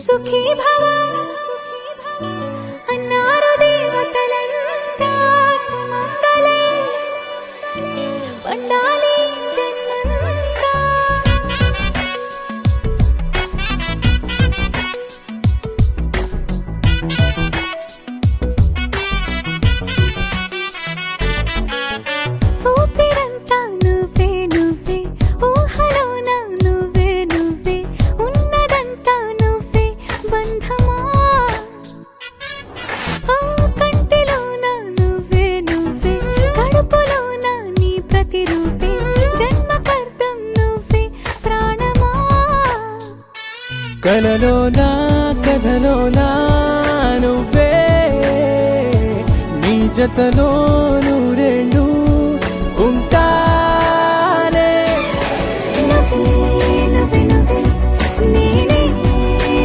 సుఖీ భవ అన్నారు దేవతలంతా సుమంగళే పండాలి జన్మంతా. ఊపిరంతా నువ్వే నువ్వే ఊహలోన నువ్వే నువ్వే ఉన్నదంతా నువ్వే బంధమా. కంటిలోన నువ్వే నువ్వే కడుపులోన నీ ప్రతిరూపే జన్మకర్తం నువ్వే ప్రాణమా. కలలోనా కథలోనా నువ్వే నీ జతలో నూరేళ్ళు ఉంటానే. నువ్వే నువ్వే నువ్వే నేనే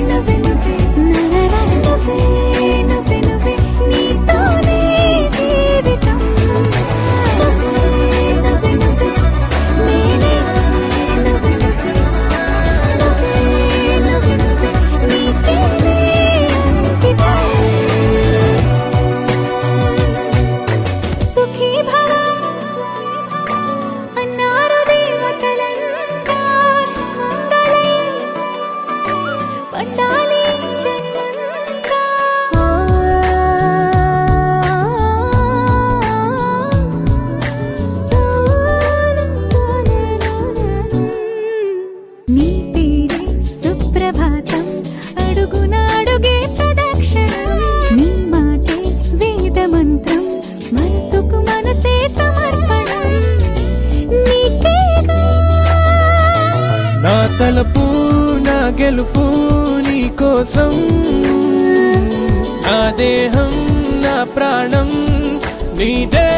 నువ్వే నువ్వే నరరా నువ్వే నువ్వే నువ్వే నీతోనే జీవితం. నువ్వే నువ్వే నువ్వే నేనే నువ్వే నువ్వే నువ్వే నువ్వే నువ్వే నీతోనే అంకితం. సుఖీ భవ అన్నారు దేవతలంతా సుమంగళే పండాలి జన్మంతా. నీ పేరే సుప్రభాతం అడుగున అడుగే ప్రదక్షిణం. నీ మాటే వేదమంత్రం మనసుకు మనసే సమర్పణం. నీకేగా నా తలపు నా గెలుపు నీ కోసం, నా దేహం నా ప్రాణం నీదే.